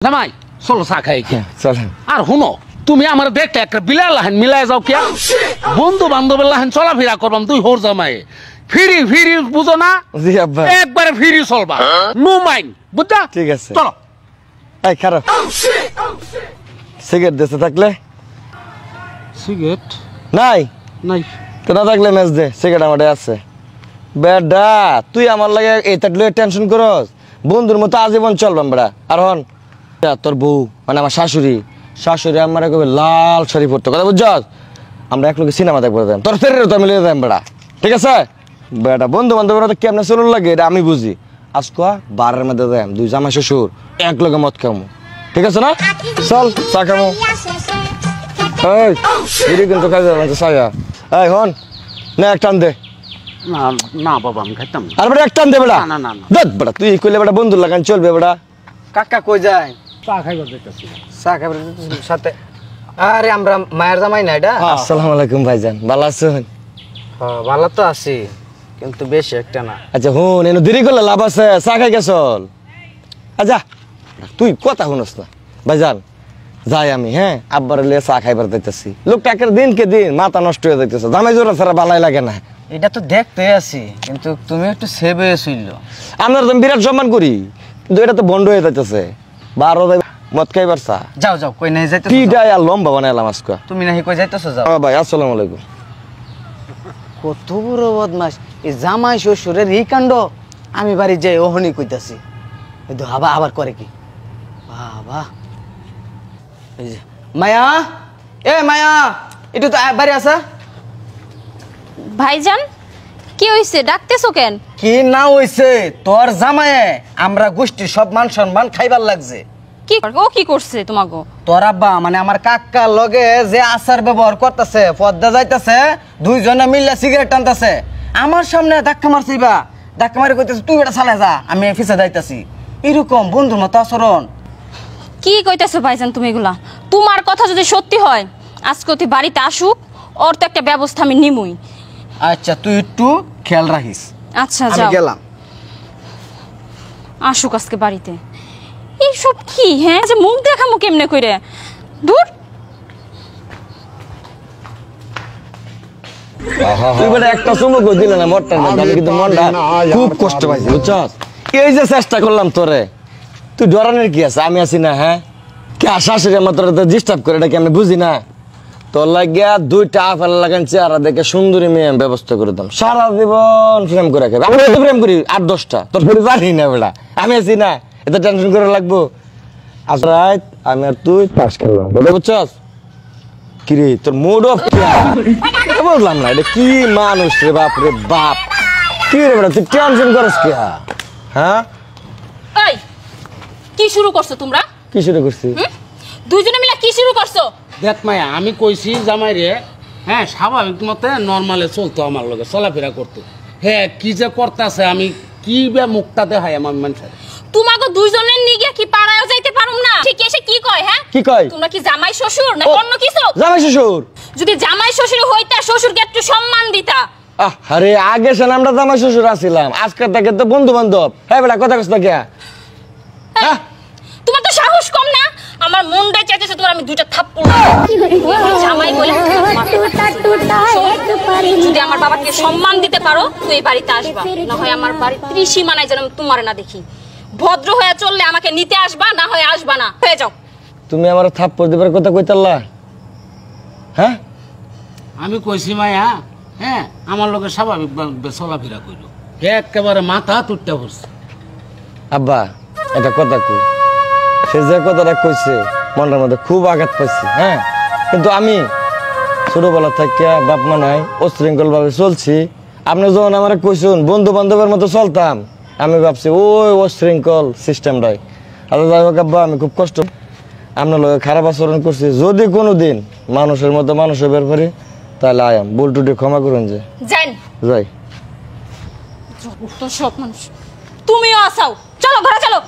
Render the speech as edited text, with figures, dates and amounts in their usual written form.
জামাই চলো চা খাই চলেন। আর শুনো তুমি আমার দেখতে একটা বিলার লাহেন মিলাই যাও কে বন্ধু বান্ধবের লাহেন চলাফেরা করবাম তুই হোর জামাই ফিরি ফিরি বুঝো না জি আব্বা একবারে ফিরি চলবা নো মাইন্ড বুঝছা ঠিক আছে চলো এই খারাপ সিগারেট দিতে থাকলে সিগারেট নাই নাই তো না থাকলে ম্যাচ দে সিগারেট আমার আছে বেডা তুই আমার লাগে এটা লয়ে টেনশন করস বন্ধুর মতো আজীবন চলবাম বেড়া আর হন তোর বউ মানে আমার শাশুড়ি শাশুড়ি আমার কবে লাল শাড়ি পরতো কথা বুঝছস আমরা এক লোকে সিনেমা দেখবো তোর ফেরে তো আমি লিয়ে যাই বেড়া ঠিক আছে বেটা বন্ধু বান্ধবের তো কেমনে চলুন লাগে এটা আমি বুঝি আজকে বারের মধ্যে যাই দুই জামাই শ্বশুর এক লগে মদ খামো ঠিক আছে না চল চা খামো এই কিন্তু খাই যাবে সায়া এই হন না এক টান দে না না বাবা আমি খাইতাম না আর বেটা এক টান দে বেটা না না না দেখ বেটা তুই কইলে বেটা বন্ধুর লাগান চলবে বেটা কাকা কই যায় চা খাইবার দেখতেছি চা খাবার সাথে আরে আমরা মায়ের জামাই না এটা আসসালামু আলাইকুম ভাইজান ভালো আছেন ভালো তো আছি কিন্তু বেশি একটা না আচ্ছা হুন এনে দেরি করলে লাভ আছে চা খাই গেছল আচ্ছা তুই কথা শুনস না ভাইজান যাই আমি হ্যাঁ আব্বার লিয়ে চা খাইবার দিতেছি লোকটা একের দিনকে দিন মাথা নষ্ট হয়ে যাইতেছে জামাই জোড়া ছাড়া ভালাই লাগে না এটা তো দেখতে আছি কিন্তু তুমি একটু সেবে ছিল আমরা তো বিরাট সম্মান করি কিন্তু এটা তো বন্ধ হয়ে যাইতেছে 12 মদ খাইবার চা যাও যাও কই নাই যাইতেছো কি ডাই আর লম্বা বানাইলাম আজকে তুমি নাহি কই যাইতেছো যাও ভাই আসসালামু আলাইকুম কত বড় বদমাস এই জামাই শ্বশুরের এই কাণ্ড আমি বাড়ি যাই ওহনি কইতাছি এই তো হাবা আবার করে কি বাবা এই যে মায়া এ মায়া একটু তো বাড়ি আসা ভাইজান কি হইছে ডাকতেছো কেন? কি না হইছে তোর জামায়ে আমরা গোষ্ঠীর সব মান সম্মান খাইবার লাগছে কি ও কি করছে তোমাগো? তোর আব্বা মানে আমার কাকা লগে যে আচার ব্যবহার করতেছে পদ্মা যাইতেছে দুইজনে মিললে সিগারেট টানতেছে আমার সামনে ধাক্কা মারছি বা ধাক্কা মারি কইতেছে তুই বেটা চালা যা আমি পিছে যাইতাছি এরকম বন্ধুর মতো আচরণ কি কইতাছো ভাইজান তুমি এগুলা? তোমার কথা যদি সত্যি হয় আজকে তুই বাড়িতে আসুক ওর তো একটা ব্যবস্থা আমি নিমুই। আচ্ছা তুই একটু খেয়াল রাখিস আচ্ছা আমি যাও গেলাম আসুক আজকে বাড়িতে। এইসব কি হ্যাঁ যে মুখ দেখামু কেমনে কইরে দূর তুই বেটা একটা চুমুক দিলে না মরটা না আমি কিন্তু মনটা খুব কষ্ট পাইছি বুঝছস এই যে চেষ্টা করলাম তোরে তুই ডরানোর কি আছে আমি আছি না হ্যাঁ কে শাশুড়ি আমার তোরা ডিস্টার্ব করে এটা কি আমি বুঝি না তোর লাগিয়া দুইটা আফেল লাগান চেহারা দেখে সুন্দরী মেয়ে ব্যবস্থা করে দাম সারা জীবন প্রেম করে খাবে আমি তো প্রেম করি 8-10টা তোর ফেরি জানি না বেটা আমি আছি না এত টেনশন করে লাগবো আজ রাত আমি আর তুই পাস করলাম বুঝছস কিরে তোর মুড অফ বুঝলাম না এটা কি মানুষ রে বাপ রে বাপ কি রে বেটা তুই টেনশন করস কি হ্যাঁ এই কি শুরু করছো তোমরা? কি শুরু করছি দুইজনে মিলে কি শুরু করছো? দেখ মায়া আমি কইছি জামাই রে হ্যাঁ স্বাভাবিক মতে নর্মালে চলতো আমার লগে চলাফেরা করতো হ্যাঁ কি যে করতেছে আমি কি বে মুখটা দেখাই আমার মানুষের তোমাগো দুইজনের নিগে কি পাড়ায়ও যাইতে পারুম না? ঠিক এসে কি কয় হ্যাঁ? কি কয় তোমরা কি জামাই শ্বশুর না অন্য কিছু? জামাই শ্বশুর যদি জামাই শ্বশুর হইতা শ্বশুরকে একটু সম্মান দিতা। আরে আগে সেন আমরা জামাই শ্বশুর আছিলাম আজকে থেকে তো বন্ধু বান্ধব হ্যাঁ বেটা কথা কষ্ট কে এই, তোমার তো সাহস কম না? আমার মনটা চাইতেছে তোমার আমি দুইটা থাপ্পড় জামাই বলে যদি আমার বাবাকে সম্মান দিতে পারো তো এই বাড়িতে আসবা না হয় আমার বাড়ির ত্রিসীমানায় যেন তোমার না দেখি ভদ্র হয়ে চললে আমাকে নিতে আসবা না হয় আসবা না হয়ে যাও তুমি আমার থাপ্পড় দিবার কথা কইতাল্লা হ্যাঁ আমি কইছি মায়া হ্যাঁ আমার লোকের স্বাভাবিক চলাফেরা করলো একেবারে মাথা তুটটা পড়ছে আব্বা এটা কথা কই সে যে কথাটা কইছে মনটার মধ্যে খুব আঘাত পাইছি হ্যাঁ কিন্তু আমি ছোটবেলা থেকে বাপ মা নাই অশৃঙ্খল ভাবে চলছি আপনি যখন আমার কইছেন বন্ধু বান্ধবের মতো চলতাম আমি ভাবছি ওই অশৃঙ্খল সিস্টেমটাই আর যাই হোক আব্বা আমি খুব কষ্ট আপনার লোক খারাপ আচরণ করছি যদি কোনো দিন মানুষের মতো মানুষের বের করি তাহলে আয়াম ভুল টুটি ক্ষমা করুন যে যান যাই সব মানুষ তুমিও আসাও চলো ঘরে চলো